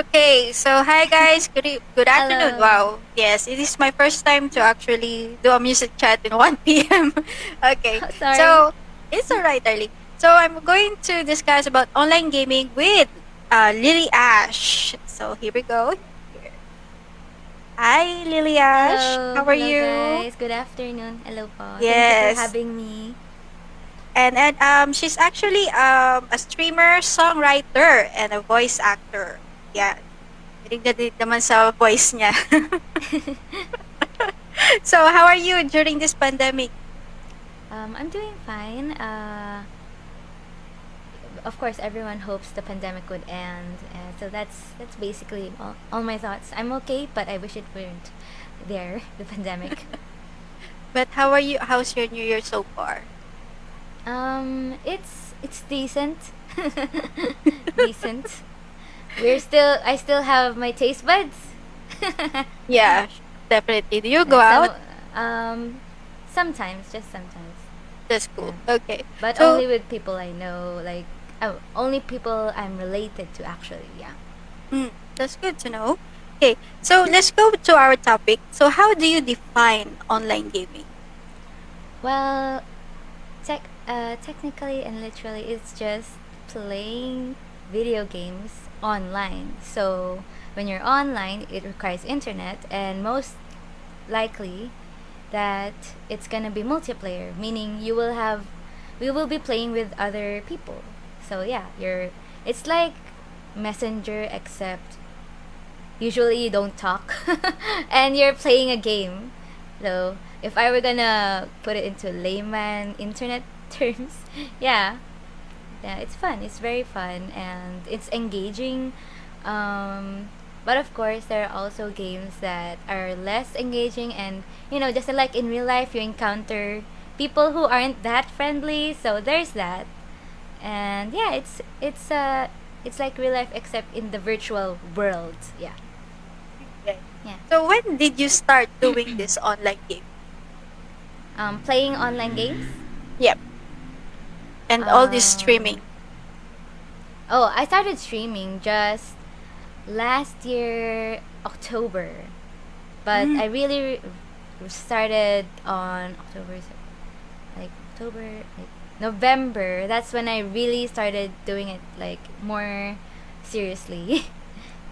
Okay, so hi guys, good afternoon. Hello. Wow, yes, it is my first time to actually do a music chat in 1 p.m. Okay, Sorry. so it's alright, darling. So I'm going to discuss about online gaming with Lily Ash. So here we go. Here. Hi, Lily Ash. Hello. How are Hello you? guys. Good afternoon. Hello po. Thank you for Yes, having me. and she's actually a streamer, songwriter, and a voice actor. Yeah, dinig na dinig naman sa voice niya. So, how are you during this pandemic? I'm doing fine. Of course, everyone hopes the pandemic would end. So that's basically all my thoughts. I'm okay, but I wish it weren't there, the pandemic. But how are you? How's your New Year so far? It's decent. Decent. I still have my taste buds. Yeah, definitely. Do you go Yeah, out? um sometimes, just sometimes. That's Yeah. cool. Okay. But So, only with people I know, like only people I'm related to actually, yeah. that's good to know. Okay. So, let's go to our topic. So, how do you define online gaming? Well, technically and literally it's just playing video games online. So, when you're online, it requires internet and most likely that it's going to be multiplayer, meaning we will be playing with other people. So, yeah, it's like Messenger except usually you don't talk and you're playing a game. So if I were gonna put it into layman internet terms, yeah, yeah, it's fun. It's very fun and it's engaging. But of course, there are also games that are less engaging, and just like in real life, you encounter people who aren't that friendly. So there's that, and yeah, it's like real life except in the virtual world. Yeah. Okay. Yeah. So, when did you start doing this online game? Playing online games. Yep. And all this Um, streaming. I started streaming just last year October, but Mm, I really started on October, like October, like November. That's when I really started doing it like more seriously.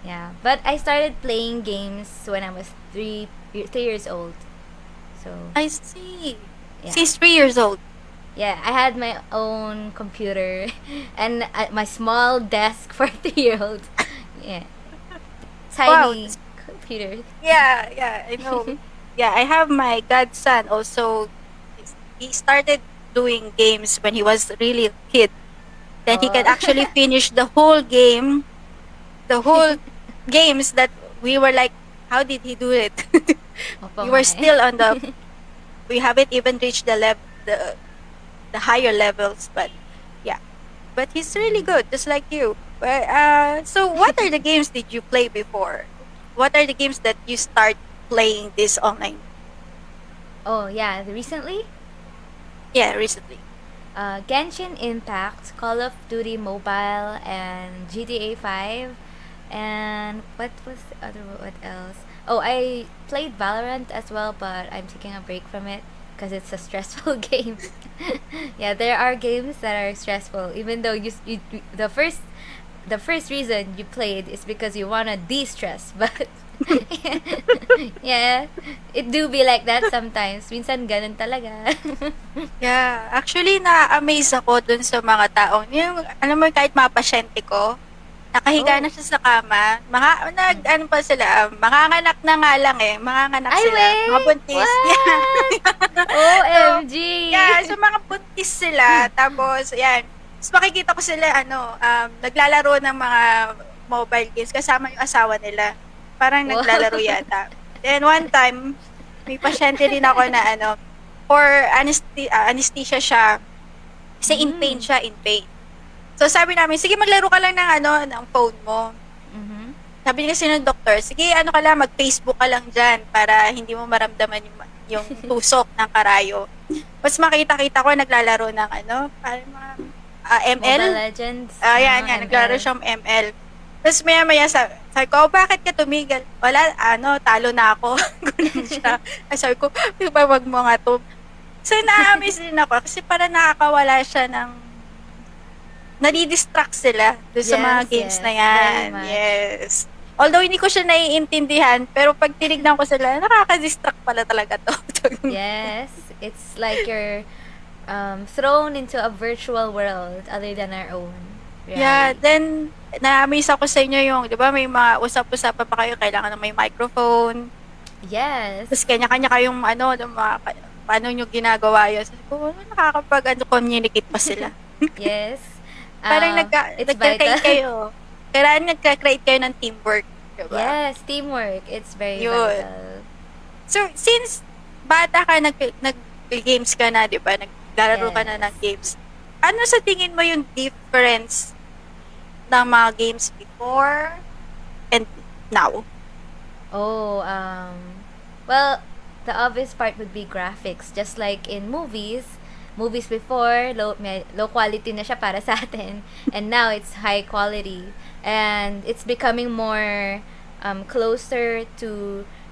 Yeah, but I started playing games when I was 3 years old. So I see. yeah. She's 3 years old. Yeah, I had my own computer and my small desk for a 3-year old. Yeah, Wow. tiny computer. Yeah, yeah, I know. Yeah, I have my godson also. He started doing games when he was really a kid. Then he can Oh, actually finish the whole games that we were like, how did he do it? opo We nga were eh. still on we haven't even reached the higher levels, but yeah. But he's really good, just like you. So what are the games did you play before? What are the games that you start playing this online? Oh yeah, recently, Yeah, recently. Genshin Impact, Call of Duty Mobile, and GTA 5. And what was the other? What else? Oh, I played Valorant as well, but I'm taking a break from it because it's a stressful game. Yeah, there are games that are stressful, even though the first reason you played is because you wanna de-stress, but yeah, it do be like that sometimes. Minsan ganun talaga. Yeah, actually na-amaze ako dun sa mga taong yung alam mo kahit mga pasyente ko, nakahiga Oh. na siya sa kama, nag-ano pa sila, manganganak na nga lang, eh, manganganak Ay, sila, mga wait! buntis, yeah. What? So, OMG! yeah, so mga buntis sila, tapos yan, ta's makikita ko sila ano, naglalaro ng mga mobile games kasama yung asawa nila, parang Wow. naglalaro yata. Then one time, may pasyente rin ako na ano, for anesthesia siya, kasi in pain Mm. siya, in pain. So sabi namin, sige maglaro ka lang ng ano, ng phone mo. Mhm. Sabi kasi ng doktor, sige ano ka lang, mag-Facebook ka lang dyan para hindi mo maramdaman yung tusok ng karayo. Mas makita-kita ko naglalaro ng ano, parang mga ML. Mobile Legends. Yan, yan, naglalaro ML. siyang ML. Tapos maya-maya Sabi ko, "Oh, bakit ka tumigil?" "Wala, talo na ako." Gano'n siya. Sabi ko, "Wag mo nga 'to." So, na-a-amaze din ako kasi parang nakakawala siya ng nadi-distract sila dun sa mga Yes, games na yes, very yan. much. Yes. Although hindi ko siya naiintindihan, pero pag tinignan ko sila, nakaka-distract pala talaga 'to. Yes, it's like you're thrown into a virtual world other than our own Yeah, reality. then na-amaze ako sa inyo yung 'di ba may mga usap-usapan pa kayo kailangan ng may microphone, ta's Yes. kanya-kanya kayong ng mga paano niyo ginagawa yun? Sabi ko, nakakapag communicate pa sila. Yes. Parang It's vital. nagka-create kayo. Kailangan nagka-create kayo ng teamwork, 'di ba? Yes, teamwork. It's very Yun. vital. So, since bata ka nag-games ka na, 'di ba? Naglalaro ka na ng Yes. games. Ano sa tingin mo yung difference ng mga games before and now? Oh, well, the obvious part would be graphics. Just like in movies before, low quality na siya para sa atin. And now, it's high quality. And it's becoming more closer to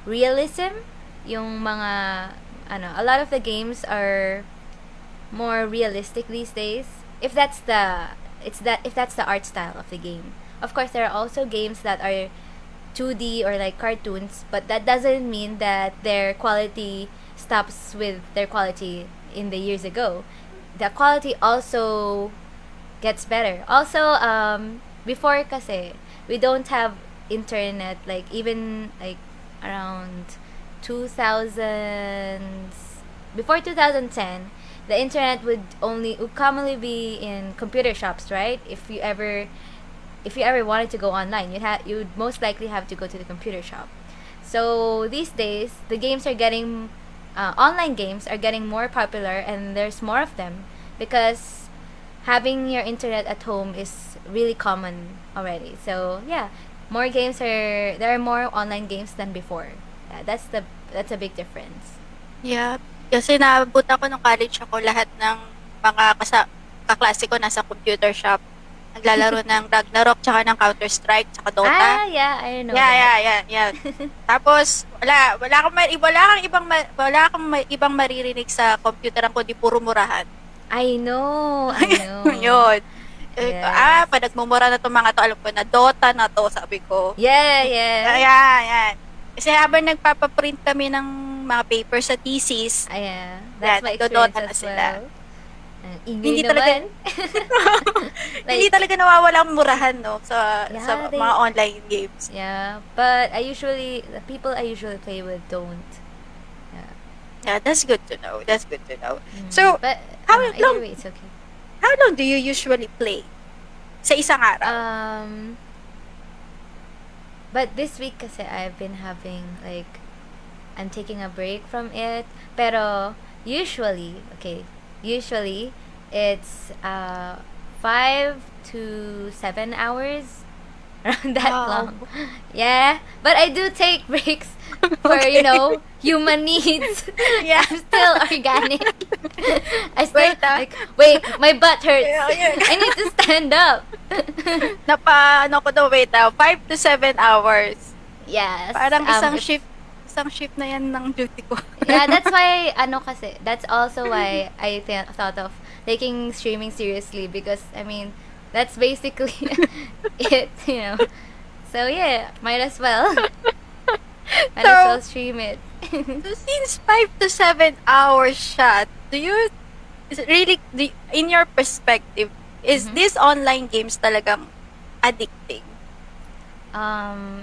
realism. Yung mga, a lot of the games are more realistic these days. If that's the art style of the game. Of course, there are also games that are 2D or like cartoons, but that doesn't mean that their quality stops with their quality in the years ago. The quality also gets better. Also, before kasi, we don't have internet, like even like around 2000s, before 2010, the internet would commonly be in computer shops, right? If you ever wanted to go online, you'd most likely have to go to the computer shop. So these days, the games are getting online games are getting more popular, and there's more of them because having your internet at home is really common already. So yeah, there are more online games than before. Yeah, that's a big difference. Yeah, kasi naabot ako nung college ako lahat ng mga kaklase ko nasa computer shop. Naglalaro ng Ragnarok tsaka ng Counter-Strike tsaka Dota. Ah, yeah, I know Yeah, that. yeah, yeah, yeah. Tapos wala kang ibang maririnig sa computeran kundi puro murahan. I know, I know. Yun. Yes. Pag nagmumura na 'tong mga 'to, alam ko na Dota na 'to, sabi ko. Yeah, yes. Ayan, yan. Kasi habang nagpapa-print kami ng mga papers sa thesis, Yeah, that's yan, my experience nagdo-Dota na as sila. well. Ingay Hindi talaga naman. hindi Like, talaga nawawala ang murahan 'no sa yeah, mga online games. yeah, but the people I usually play with don't. Yeah. Yeah, that's good to know. That's good to know. So, But, how either long way, it's okay. how long do you usually play sa isang araw? But this week kasi I've been having, like, I'm taking a break from it. Pero, usually, it's 5 to 7 hours. Around that Wow. long. Yeah. But I do take breaks for, Okay. human needs. Yeah. I'm still organic. I still, Wait, like, wait, my butt hurts. Yeah. I need to stand up. Ko daw, wait, 5 to 7 hours. Yes. Parang If isang shift na yan ng duty ko. yeah, that's why that's also why I thought of taking streaming seriously, because I mean that's basically it. So yeah, might as well So, stream it. so since 5 to 7 hours shot, is it really, in your perspective, is Mhm. this online games talagang addicting?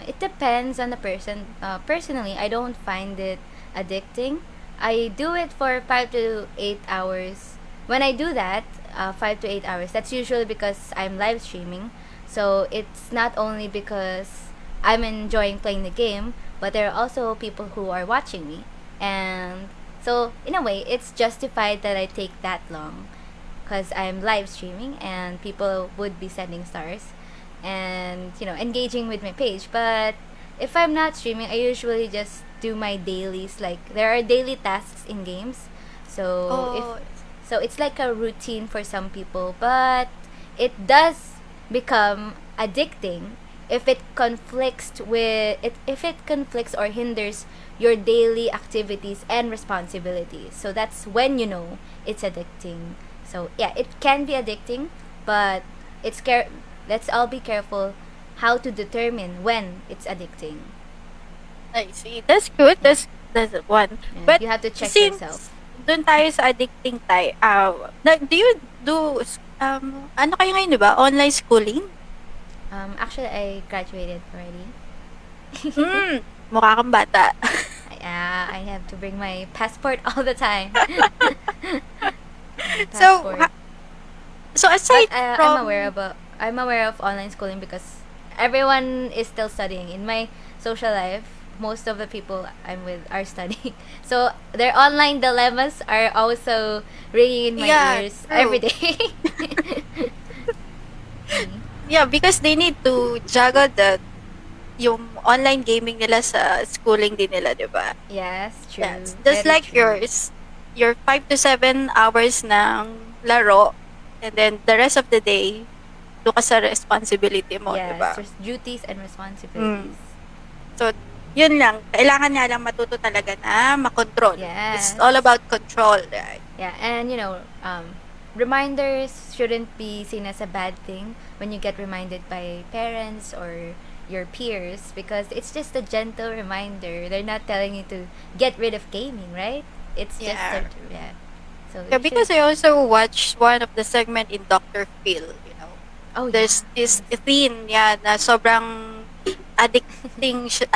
It depends on the person. Personally, I don't find it addicting. I do it for 5 to 8 hours. When I do that, 5 to 8 hours, that's usually because I'm live streaming. So it's not only because I'm enjoying playing the game, but there are also people who are watching me. And so, in a way, it's justified that I take that long because I'm live streaming and people would be sending stars and engaging with my page. But if I'm not streaming, I usually just do my dailies. Like, there are daily tasks in games, so if Oh, so it's like a routine for some people, but it does become addicting if it conflicts or hinders your daily activities and responsibilities. So that's when you know it's addicting. So yeah, it can be addicting, but let's all be careful how to determine when it's addicting. I see. That's good. Yeah. That's one. Yeah, But you have to check yourself. since doon tayo sa addicting tayo, do you do, ano kayo ngayon, di ba? Online schooling? Actually, I graduated already. Hmm, mukha kang bata. I have to bring my passport all the time. So, Passport. so But aside from, I'm aware of online schooling because everyone is still studying. In my social life, most of the people I'm with are studying. So their online dilemmas are also ringing in my yeah, ears every true. day. Yeah, because they need to juggle yung online gaming nila sa schooling din nila, di ba? Yes, Yes. true. Just Very like true. yours, your 5 to 7 hours ng laro, and then the rest of the day, doon ka sa responsibility mo, di Yes, ba? there's duties and Mm. responsibilities. So, yun lang. Kailangan nga lang matuto talaga na makontrol. It's Yes. all about control, right? Yeah, and reminders shouldn't be seen as a bad thing when you get reminded by parents or your peers because it's just a gentle reminder. They're not telling you to get rid of gaming, right? It's just Yeah. yeah. So Yeah, you should. because I also watched one of the segment in Dr. Phil. Oh yeah. There's this Yes. theme, yeah, na sobrang addicting siya,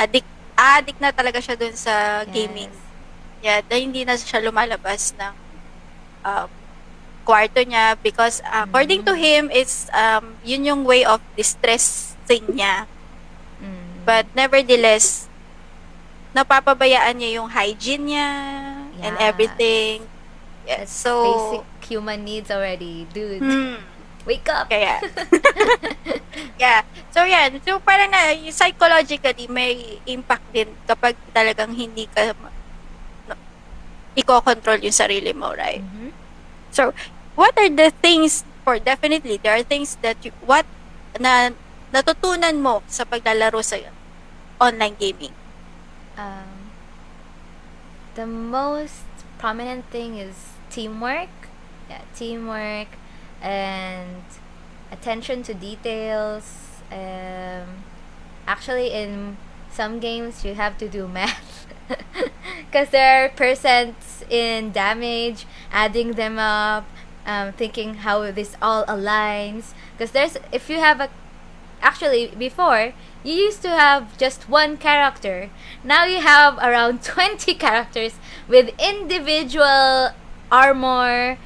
addict na talaga siya dun sa gaming. Yes. Yeah, dahil hindi na siya lumalabas ng um, kwarto niya because according to Mm. him, it's yun yung way of distressing niya. Mm. But nevertheless, napapabayaan niya yung hygiene niya and Yeah. everything. Yes. That's basic So, human needs already, dude. hmm, Wake up. kaya. Yeah. So, yan. So, parang psychologically, may impact din kapag talagang hindi ka iko-control yung sarili mo, right? Mhm. So, what are the things, for definitely, there are things that na natutunan mo sa paglalaro sa online gaming? Um, the most prominent thing is teamwork. Yeah, teamwork and attention to details. Actually, in some games, you have to do math because there are percents in damage, adding them up, thinking how this all aligns. Because if you have actually before you used to have just one character. Now you have around 20 characters with individual armor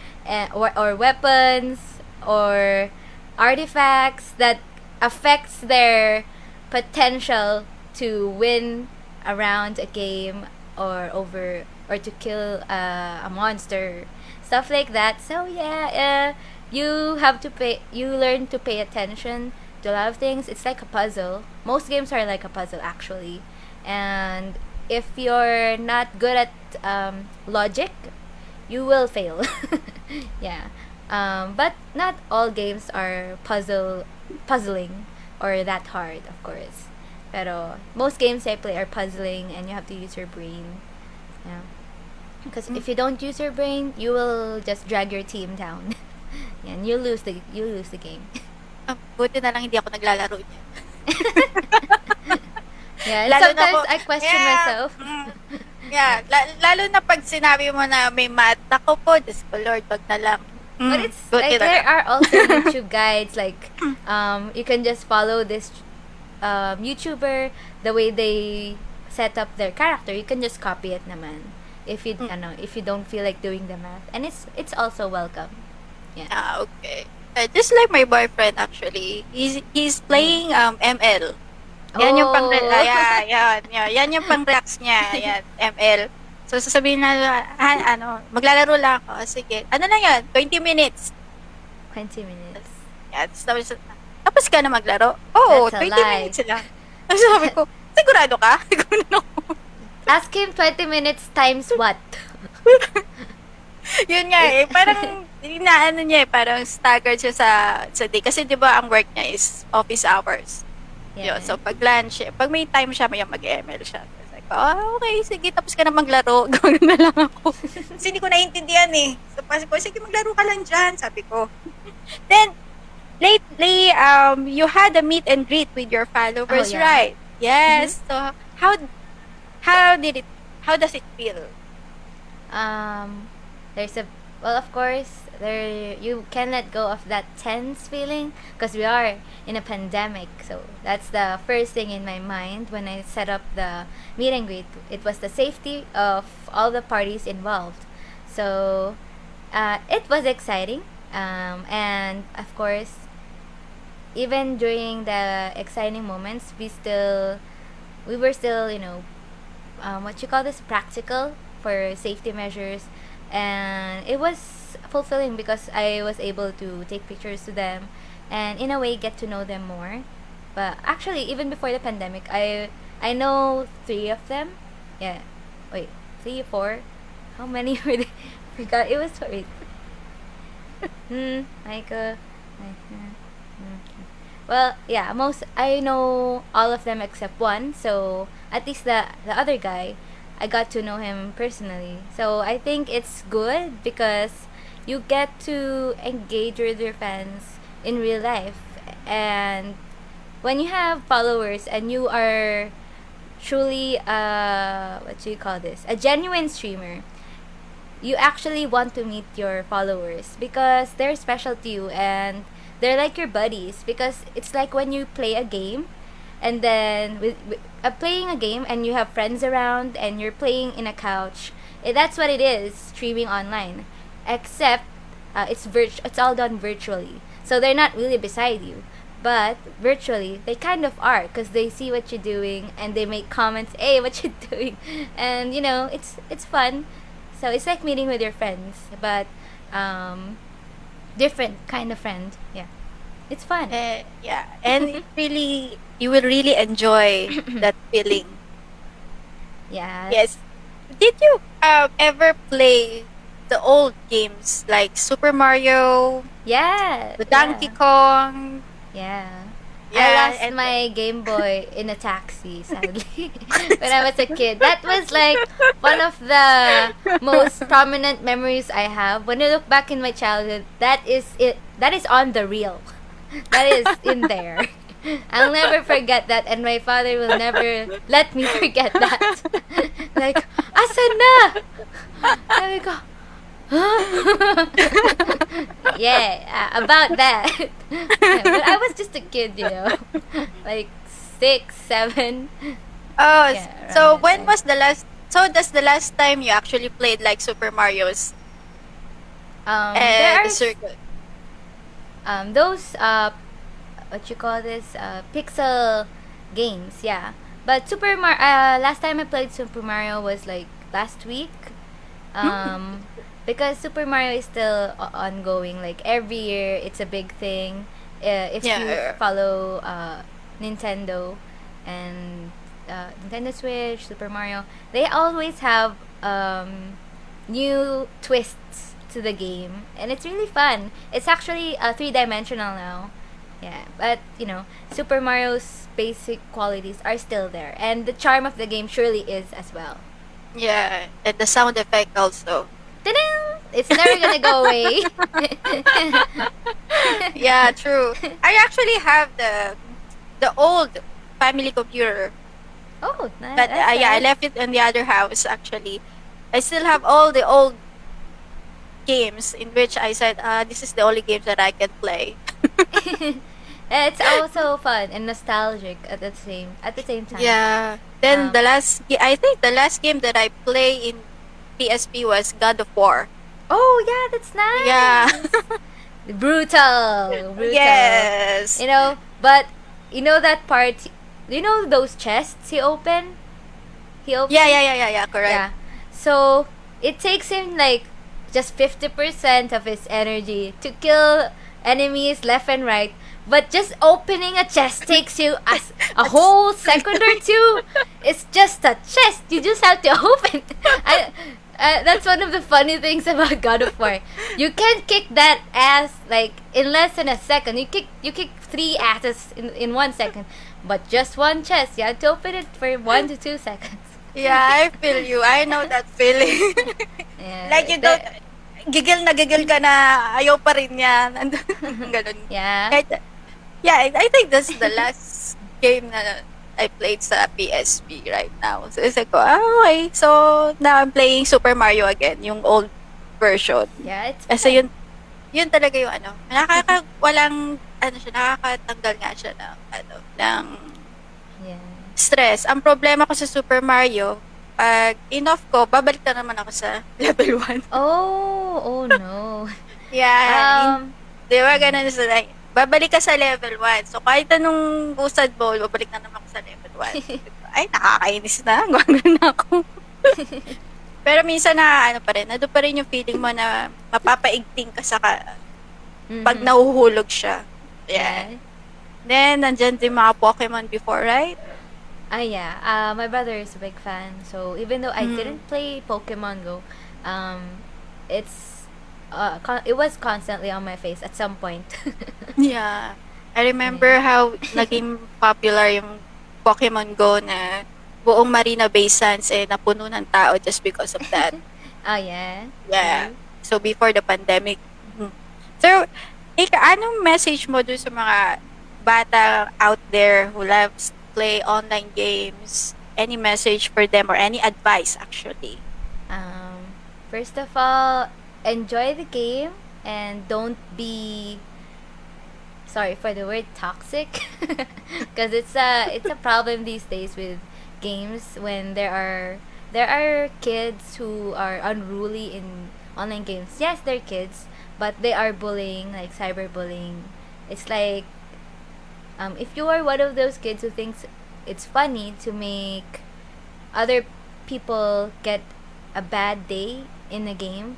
or weapons or artifacts that affects their potential to win around a game or to kill a monster, stuff like that. So yeah, you learn to pay attention to a lot of things. It's like a puzzle. Most games are like a puzzle actually, and if you're not good at logic, you will fail. Yeah, but not all games are puzzling or that hard, of course. Pero most games I play are puzzling, and you have to use your brain. Yeah, because if you don't use your brain, you will just drag your team down. Yeah, and you lose the game. Buti na lang hindi ako naglalaro niyan. Yeah, and Lalo na sometimes po, I question yeah, myself. yeah, lalo na pag sinabi mo na may math, ako po, Diyos ko Lord, wag na lang. But it's Buti like na there lang. are also YouTube guides like you can just follow this YouTuber the way they set up their character. You can just copy it naman if you don't feel like doing the math, and it's also welcome. Yeah. Okay. Just like my boyfriend actually. He's playing ML. Yan yung pang Oh. yan yung pang relax niya, yan, ML. So sasabihin na maglalaro lang ako. Sige. Ano lang yan? 20 minutes. 20 minutes. Yan. Tapos ka na maglaro? Oo, That's a 20 lie. minutes lang. Tapos sabi ko, sigurado ka? Sigurado ako. Ask him 20 minutes times what? Yun nga parang inaano niya parang staggered siya sa day. Kasi di ba ang work niya is office hours. Yun, Yeah. so pag lunch, pag may time siya, may mag-ML siya. Tapos like, okay, sige, tapos ka na maglaro. Gawin na lang ako. Kasi hindi ko naiintindihan eh. So, kasi ko, sige, maglaro ka lang dyan, sabi ko. Then, lately, you had a meet and greet with your Oh followers, yeah. right? Mhm. Yes. So, how did it, how does it feel? Um, there's a well, of course, there you can let go of that tense feeling because we are in a pandemic. So that's the first thing in my mind when I set up the meet and greet. It was the safety of all the parties involved. So it was exciting, and of course, even during the exciting moments, we were still, what you call this, practical for safety measures, and it was fulfilling because I was able to take pictures to them and in a way get to know them more. But actually, even before the pandemic, I know three of them. Yeah, wait, three, four. How many were they? Forgot. It was wait. Michael. Well, yeah, most I know all of them except one. So at least the other guy, I got to know him personally. So I think it's good because you get to engage with your fans in real life, and when you have followers and you are truly what do you call this, a genuine streamer, you actually want to meet your followers because they're special to you and they're like your buddies, because it's like when you play a game and then with playing a game and you have friends around and you're playing in a couch. That's what it is, streaming online, except it's all done virtually, so they're not really beside you, but virtually they kind of are because they see what you're doing and they make comments, hey, what you doing, and it's fun. So it's like meeting with your friends, but different kind of friend. Yeah, it's fun. Yeah, and it really, you will really enjoy that feeling. Yes. Yes. Did you ever play the old games like Super Mario, Yeah. the Donkey Yeah. Kong? Yeah. I Yeah, lost and my Game Boy in a taxi, sadly, when I was a kid. That was like one of the most prominent memories I have. When I look back in my childhood, that is it. That is on the reel. That is in there. I'll never forget that, and my father will never let me forget that. Like, asan na? Sabi ko, yeah, about that. Yeah, but I was just a kid, like 6, 7. oh, Yeah, around so that when time. was the last? So that's the last time you actually played like Super Mario's There are the circuit. those what you call this, pixel games, yeah. But last time I played Super Mario was like last week. Hmm. Um, because Super Mario is still ongoing. Like every year, it's a big thing. If you Yeah. follow Nintendo and Nintendo Switch, Super Mario, they always have new twists to the game, and it's really fun. It's actually 3 dimensional now. Yeah, but Super Mario's basic qualities are still there, and the charm of the game surely is as well. Yeah, and the sound effect also. Ta-da! It's never gonna go away. Yeah, true. I actually have the old family computer, Oh, but that's yeah, I nice. left it in the other house actually. I still have all the old games in which I said, this is the only games that I can play. It's also fun and nostalgic at the same time. Yeah. Then Um, I think the last game that I play in PSP was God of War. oh yeah, that's Yeah. nice. Brutal, brutal. Yes. But that part. Those chests he opened. He Yeah, opened. yeah, yeah, yeah, yeah, correct. Yeah. So it takes him like just 50% of his energy to kill enemies left and right. But just opening a chest takes you a That's whole second or two. It's just a chest. You just have to open. I That's one of the funny things about God of War. You can't kick that ass like in less than a second. You kick three asses in 1 second, but just one chest. You have to open it for 1 to 2 seconds. Yeah, I feel you. I know that feeling. Like Yeah, you don't, gigil na gigil ka na, ayaw pa rin yan. Ganun. yeah. Kahit, yeah, I think that's the last game na I played sa PSP right now. So, it's like, oh, okay. So, now I'm playing Super Mario again, yung old version. Yeah, it's Kasi fun. yun talaga yung ano, walang, ano siya, nakakatanggal nga siya ng, ano, ng Yeah. stress. Ang problema ko sa Super Mario, pag in-off ko, babalik na naman ako sa level 1. Oh no. Yeah. Um, Di ba ganun sila? Babalik ka sa level 1. So, kahit anong busad bowl, babalik na naman ako sa level 1. Ay, nakakainis na. Gawin na ako. Pero minsan na, ano pa rin, nado pa rin yung feeling mo na mapapaigting ka sa pag mhm. nahuhulog siya. Yeah. Yeah. Then, nandyan din mga Pokemon before, right? Yeah. My brother is a big fan. So even though I Mm. didn't play Pokemon Go, it's it was constantly on my face at some point. Yeah. I remember how naging popular yung Pokemon Go na buong Marina Bay Sands napuno ng tao just because of that. Oh yeah. Yeah. True. So, before the pandemic. Mhm. So, Ika, anong message mo dun sa mga bata out there who loves to play online games? Any message for them or any advice, actually? First of all, enjoy the game and don't be sorry for the word toxic because it's a problem these days with games when there are kids who are unruly in online games. Yes, they're kids, but they are bullying, like cyberbullying. It's like if you are one of those kids who thinks it's funny to make other people get a bad day in a game,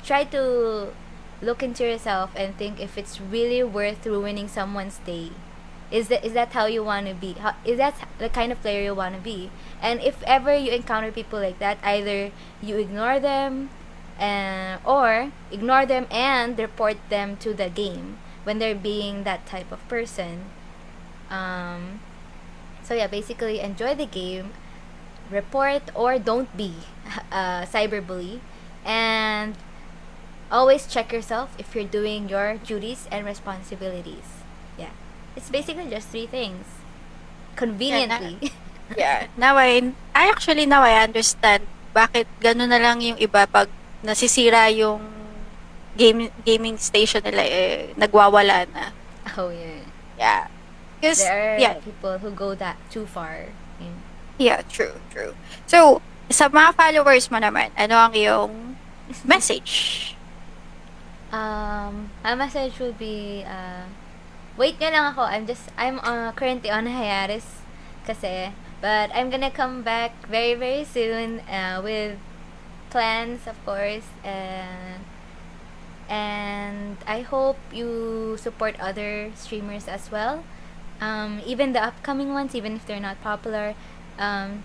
try to look into yourself and think if it's really worth ruining someone's day. Is that how you want to be? Is that the kind of player you want to be? And if ever you encounter people like that, either you ignore them, or ignore them and report them to the game when they're being that type of person. Um, so yeah, basically enjoy the game, report or don't be cyberbully, and always check yourself if you're doing your duties and responsibilities. Yeah, it's basically just three things. Yeah, Conveniently. yeah. Now I understand bakit gano'n na lang yung iba pag nasisira yung gaming station nila, nagwawala na. Oh yeah. Yeah. Because, There are yeah, people who go that too far. Yeah. yeah, true, true. So, sa mga followers mo naman, ano ang iyong message? A message would be, wait nga lang ako. I'm currently on hiatus kasi, but I'm gonna come back very, very soon with plans, of course, and I hope you support other streamers as well. Even the upcoming ones, even if they're not popular. Um,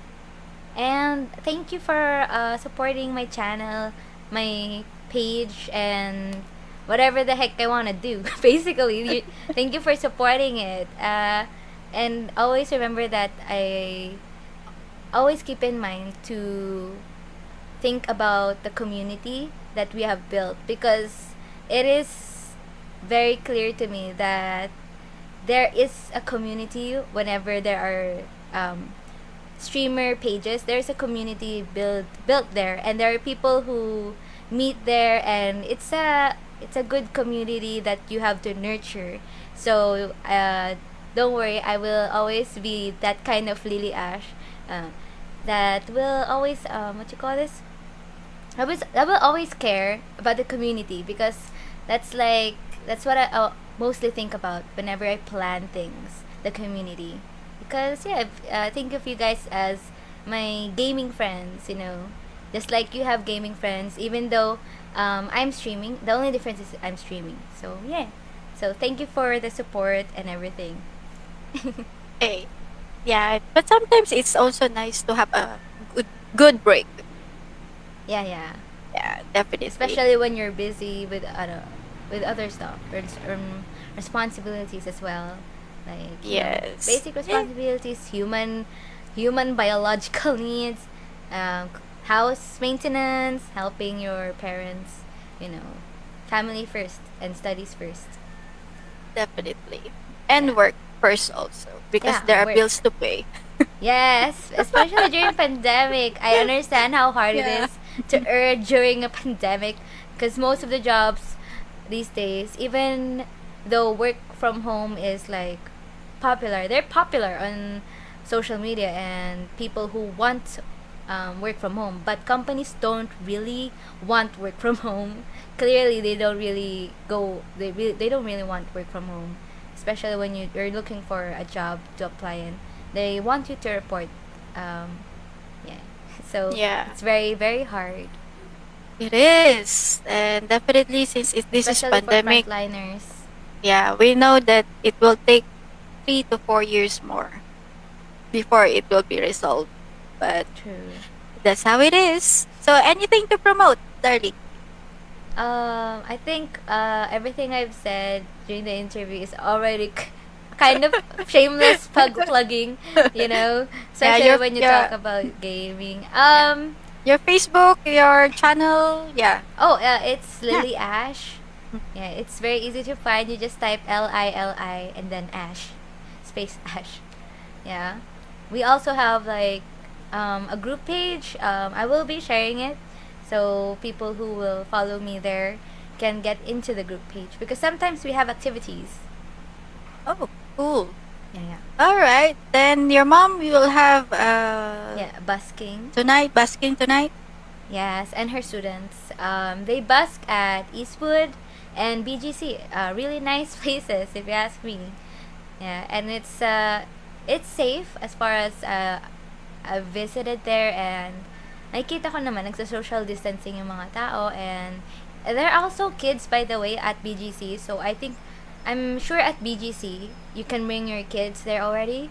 and thank you for supporting my channel, my page, and whatever the heck I want to do. Basically, thank you for supporting it. And always remember that I always keep in mind to think about the community that we have built, because it is very clear to me that there is a community whenever there are streamer pages. There's a community built there, and there are people who meet there, and it's a good community that you have to nurture. So don't worry, I will always be that kind of Lily Ash, that will always what you call this, I will always care about the community, because that's what I mostly think about whenever I plan things, the community. Because yeah, think of you guys as my gaming friends, just like you have gaming friends. Even though I'm streaming, the only difference is I'm streaming. So yeah, so thank you for the support and everything. Eh, yeah, but sometimes it's also nice to have a good break. Yeah, yeah. Yeah, definitely. Especially when you're busy with other stuff or responsibilities as well, like Yes. basic Yeah, responsibilities, human biological needs, house maintenance, helping your parents, you know, family first and studies first. definitely. Yeah, And work first also because yeah, there are work. bills to pay. Yes, especially during pandemic. I understand how hard it Yeah. is to earn during a pandemic because most of the jobs these days, even though work from home is like popular, they're popular on social media and people who want work from home, but companies don't really want work from home. Clearly, they don't really they don't really want work from home, especially when you're looking for a job to apply in. They want you to report. Um, yeah, so Yeah. it's very very hard, It is. And definitely since this is especially for pandemic, frontliners. yeah, we know that it will take 3 to 4 years more before it will be resolved. But True. that's how it is. So anything to promote, darling? I think everything I've said during the interview is already kind of shameless plugging, you know, Yeah, especially when you talk about gaming. yeah. Your Facebook, your channel, yeah. Oh, it's Yeah. Lily Ash. Yeah, it's very easy to find. You just type Lili and then Ash, space Ash. Yeah, we also have like a group page. I will be sharing it, so people who will follow me there can get into the group page because sometimes we have activities. Oh, cool. Yeah, yeah, All right. Then your mom will have yeah. Busking. tonight, basking tonight. Yes, and her students. They busk at Eastwood and BGC. Really nice places, if you ask me. Yeah, and it's safe as far as I've visited there, and nakita ko naman nagsa-social distancing yung mga tao, and there are also kids by the way at BGC. So I'm sure at BGC you can bring your kids there already.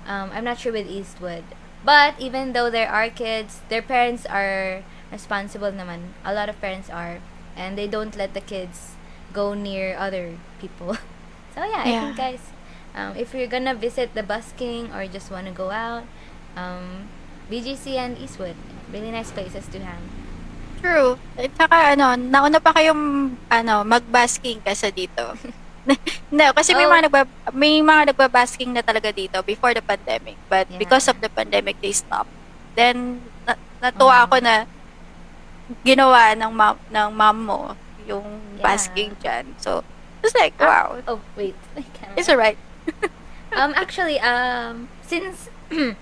I'm not sure with Eastwood. But even though there are kids, their parents are responsible naman. A lot of parents are. And they don't let the kids go near other people. So yeah, I think Yeah. guys, if you're gonna visit the busking or just wanna go out, BGC and Eastwood, really nice places to hang. True. At saka nauna pa kayong mag-basking kaysa dito. No, kasi Oh, may mga nagba-basking na talaga dito before the pandemic. But yeah. because of the pandemic, they stopped. Then natuwa Oh, ako na ginawa ng mom mo yung yeah. basking diyan. So, it's like, Ah, wow, oh, wait. My it's camera. alright. Actually, since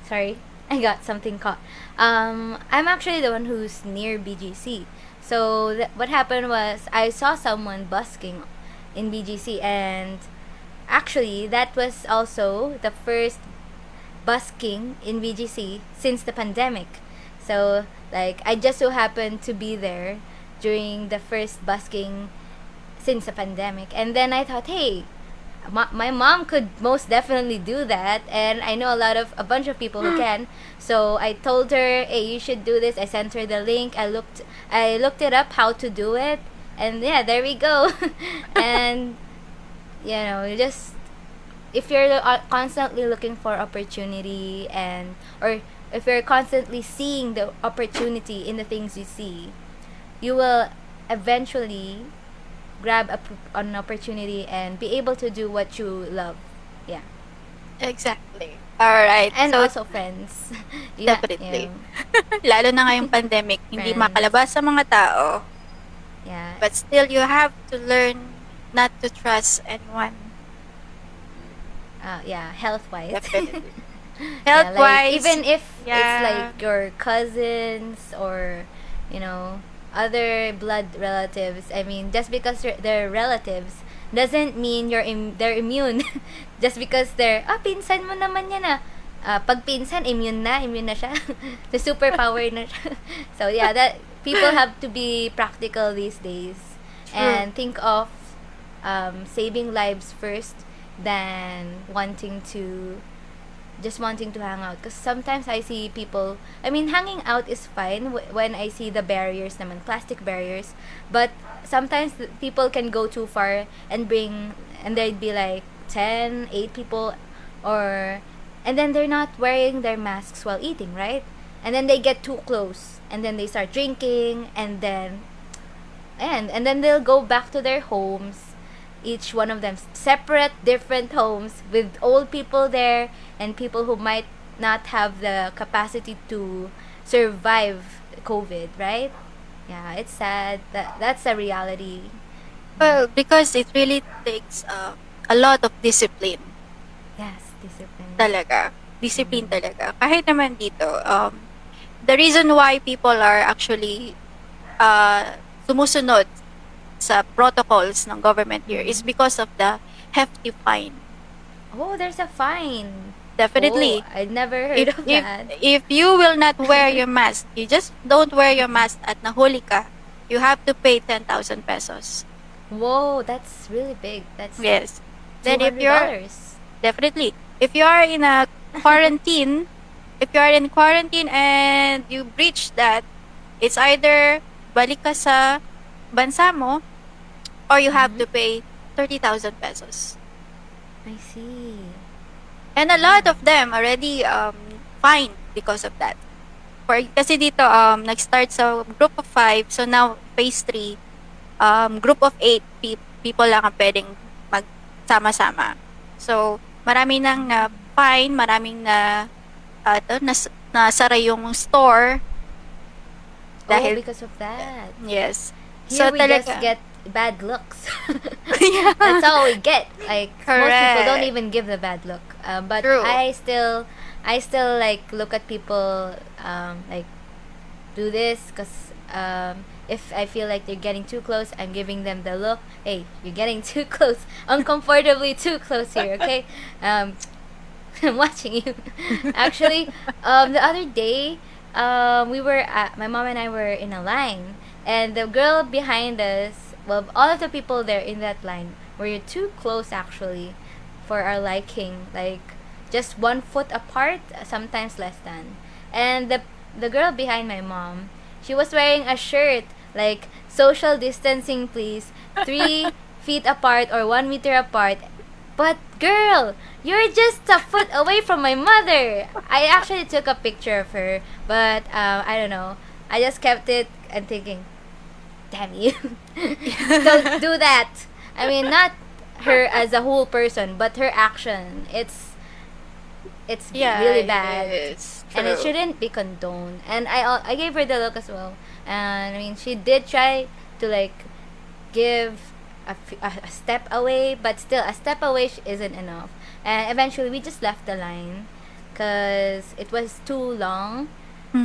sorry, I got something caught. I'm actually the one who's near BGC. So what happened was I saw someone busking in BGC, and actually that was also the first busking in BGC since the pandemic. So like I just so happened to be there during the first busking since the pandemic, and then I thought, hey, my mom could most definitely do that, and I know a bunch of people who can. So I told her, hey, you should do this. I sent her the link. I looked it up how to do it, and yeah, there we go. And you just, if you're constantly looking for opportunity, and or if you're constantly seeing the opportunity in the things you see, you will eventually grab an opportunity and be able to do what you love. Yeah. Exactly. Alright. And So, also friends. definitely. Lalo na ngayong pandemic, hindi Friends. makalabas sa mga tao. Yeah. But still, you have to learn not to trust anyone. Yeah, health wise. Definitely. Yeah, like Health-wise, even if it's yeah. like your cousins or you know other blood relatives. I mean, just because they're relatives doesn't mean they're immune. Just because they're pinsan mo naman yan ah. Pag pinsan immune na siya. The superpower na siya. So yeah, that people have to be practical these days True. and think of saving lives first than wanting to just wanting to hang out. Because sometimes I see people, I mean, hanging out is fine when I see the barriers naman, plastic barriers. But sometimes people can go too far and bring, and there'd be like 10, 8 people, or, and then they're not wearing their masks while eating, right? And then they get too close, and then they start drinking, and then they'll go back to their homes, each one of them separate different homes with old people there and people who might not have the capacity to survive COVID, right? Yeah, it's sad. That's a reality. Well, because it really takes a lot of discipline Yes, discipline. talaga. Discipline Mm. talaga. Kahit naman dito, the reason why people are actually sumusunod sa protocols ng government here is Mm. because of the hefty fine. Oh, there's a fine. Oh, Definitely. I never heard If of if that. if you will not wear your mask, you just don't wear your mask at nahuli ka, you have to pay 10,000 pesos. Whoa, that's really big. That's Yes. two Then if hundred you're dollars. definitely if you are in a quarantine, if you are in quarantine and you breach that, it's either balik ka sa bansa mo or you have Mm-hmm. to pay 30,000 pesos. I see. And a lot of them already fined because of that. Kasi dito nag-start sa group of 5, so now phase 3, group of 8 people lang ang pwedeng magsama-sama. So marami nang na fine, maraming na nasara yung store Oh, dahil because of that. yes. Here So we just talaga get bad looks. yeah. That's all we get. Like most people don't Correct. even give the bad look. But True. I still like look at people like do this because if I feel like they're getting too close, I'm giving them the look. Hey, you're getting too close, uncomfortably too close here. Okay, I'm watching you. Actually, the other day, my mom and I were in a line, and the girl behind us, well, all of the people there in that line were too close actually, for our liking. Like, just 1 foot apart, sometimes less than. And the girl behind my mom, she was wearing a shirt like social distancing, please, 3 feet apart or 1 meter apart. But girl, you're just a foot away from my mother. I actually took a picture of her, but I don't know. I just kept it and thinking, damn you. Don't do that. I mean, not her as a whole person, but her action. It's Yeah, really it bad, is. and it True. shouldn't be condoned. And I gave her the look as well. And I mean, she did try to like give a step away, but still a step away isn't enough. And eventually, we just left the line because it was too long.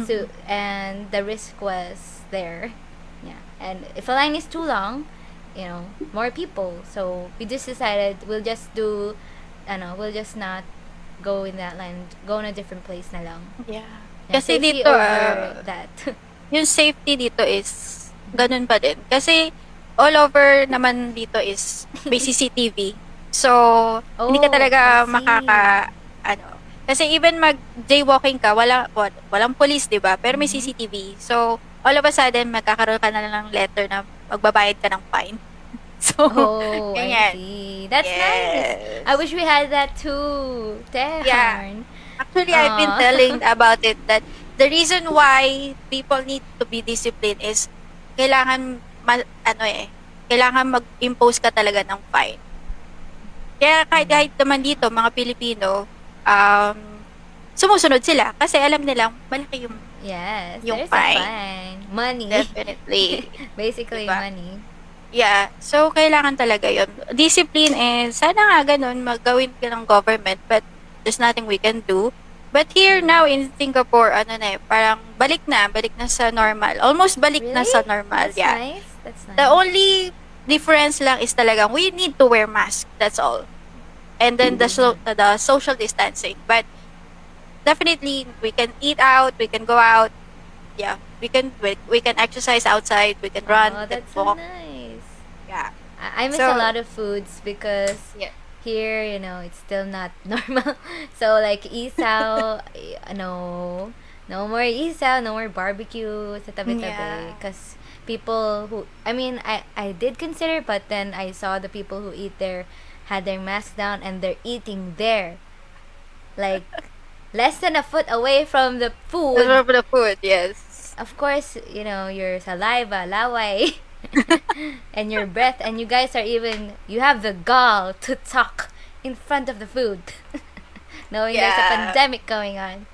So Mhm. and the risk was there. Yeah, and if a line is too long, more people. So we just decided we'll just do, I know, we'll just not go in that line. Go in a different place na lang. Yeah. Yeah, Kasi safety dito, over that. yung safety dito is ganun pa din. Kasi all over naman dito is may CCTV. So, hindi ka Oh, I talaga see. ano, kasi even mag-jaywalking ka, walang police, di ba? Pero may Mm-hmm. CCTV. So, all of a sudden, magkakaroon ka na lang ng letter na magbabayad ka ng fine. So, Oh, I ganyan. see. That's nice. Yes. I wish we had that too. Yeah. Darn. Actually, I've been Aw. telling about it that the reason why people need to be disciplined is kailangan mag-impose ka talaga ng fine. Kaya kahit naman dito, mga Pilipino, um, sumusunod sila kasi alam nilang malaki Yes, yung there's a fine. fine. Money. Definitely. Basically, Diba? money. Yeah. So, kailangan talaga yun. Discipline is, sana nga ganun, maggawin ka ng government, but there's nothing we can do. But here now in Singapore, parang balik na sa normal. Almost balik na Really? sa normal, That's yeah. nice. That's The nice. only difference lang is talagang we need to wear mask. That's all. And then the social distancing. But definitely we can eat out, we can go out. Yeah, we can exercise outside, we can run, Oh, we can that's so walk. nice. Yeah. I miss a So lot of foods because yeah. Here, it's still not normal. So like isaw, no, no more isaw, no more barbecue sa tabi-tabi. Yeah. Cause people who, I mean, I did consider, but then I saw the people who eat there had their mask down and they're eating there, like less than a foot away from the I food. love the food, yes. Of course, your saliva, laway, and your breath, and you guys are even, you have the gall to talk in front of the food, knowing there's a Yeah. pandemic going on.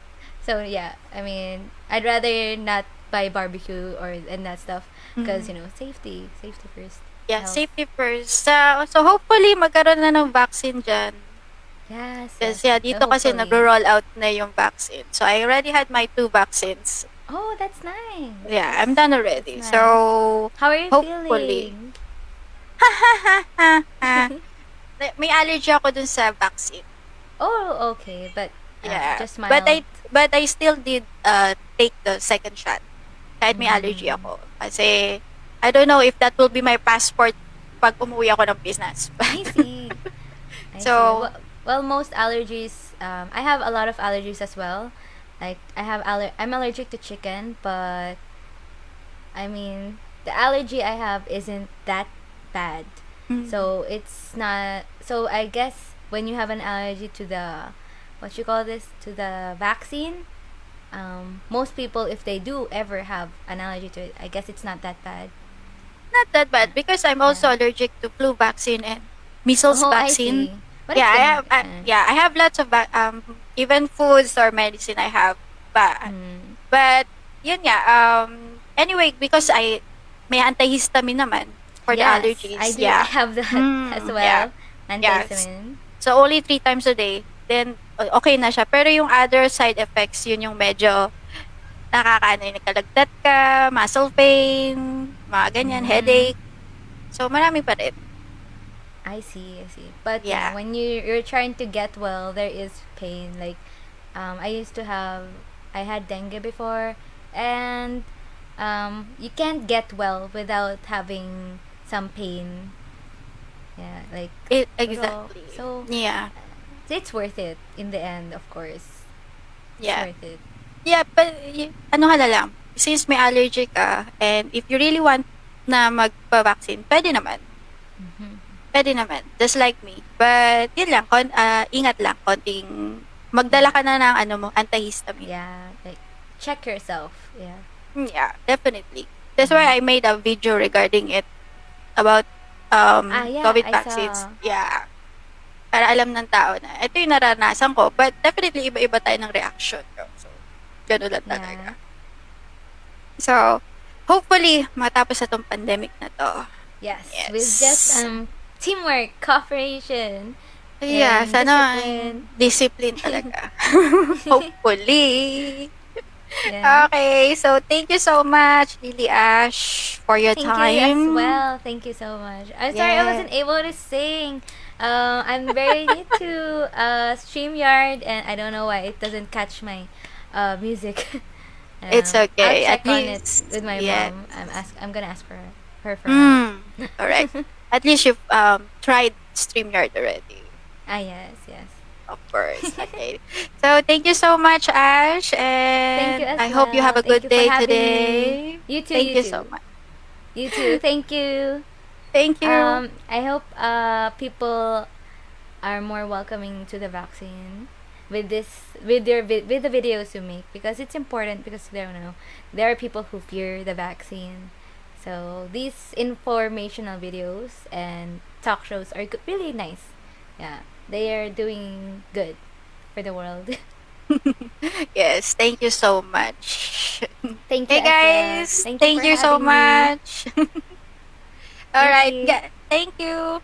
So yeah, I mean, I'd rather not buy barbecue or and that stuff because Mhm. safety first, Yeah, health. safety first. So hopefully magkaroon na ng vaccine dyan. Yes, Kasi yes. yeah, dito kasi Hopefully. nagro-roll out na yung vaccine. So I already had my 2 vaccines. Oh, that's nice. Yeah, I'm done That's already. nice. So How are you hopefully. feeling? May allergy ako dun sa vaccine. Oh, okay, but Yeah. just mild. But I still did take the second shot. Kahit may allergy Mm, ako. Kasi I don't know if that will be my passport pag umuwi ako ng business. I see. I see. So, Well, most allergies. I have a lot of allergies as well. Like I'm allergic to chicken, but I mean the allergy I have isn't that bad. mm, So it's not. So I guess when you have an allergy to the, what you call this, to the vaccine, most people, if they do ever have an allergy to it, I guess it's not that bad. not that Yeah. bad because I'm Yeah. also allergic to flu vaccine and measles Oh, I vaccine. see. But Yeah, it's been. I have lots of even foods or medicine I have. Mm, But yun nga, anyway, because I may antihistamine naman for the yes, I allergies. do. I Yeah. have that as Yeah. well. Yes. Antihistamine. So only 3 times a day. Then okay na siya. Pero yung other side effects, yun yung medyo nakakaano, yung nagkalagdat ka, muscle pain, mga ganyan, Mm, headache. So marami pa rin. I see. I see. But Yeah. when you're trying to get well, there is pain. Like, I used to have. I had dengue before, and you can't get well without having some pain. Yeah, like, Exactly. so Yeah. it's worth it in the end, of course. It's Yeah. worth it. Yeah, but ano ka na lang, since may allergy ka, and if you really want na magpa-vaccine, pwede naman. Hmm. Pwede naman. Just like me. But, yun lang, ingat lang, konting, magdala ka na ng antihistamine. Yeah, like check yourself. Yeah. Yeah, definitely. That's why I made a video regarding it about Yeah, COVID I vaccines. saw. Yeah. Para alam ng tao na ito yung naranasan ko. But definitely, iba-iba tayo ng reaction. So, gano'n lang Yeah. talaga. So, hopefully, matapos na tong pandemic na to. Yes, with just Yes. teamwork, cooperation, Yeah, and sana discipline. discipline talaga. Hopefully. Yeah. Okay, so thank you so much, Lily Ash, for your Thank you as time. well. Thank you so much. I'm sorry I Yeah, wasn't able to sing. I'm very new to StreamYard, and I don't know why it doesn't catch my music. it's I'll okay. At check on it least, with my yes. mom. I'm gonna ask her for help. Correct. At least you've tried StreamYard already. Yes, yes. Of course. Okay. So thank you so much, Ash, Thank you and as I hope you have well. a Thank good you for day having me. today. You too, Thank you you so too. much. You too. Thank you. Thank you. I hope people are more welcoming to the vaccine with with the videos you make, because it's important, because they don't know, there are people who fear the vaccine. So these informational videos and talk shows are really nice. Yeah, they are doing good for the world. Yes, thank you so much. Thank you Hey as well. guys, Thank you for thank you so having me. much. All Thank right, you. yeah, thank you.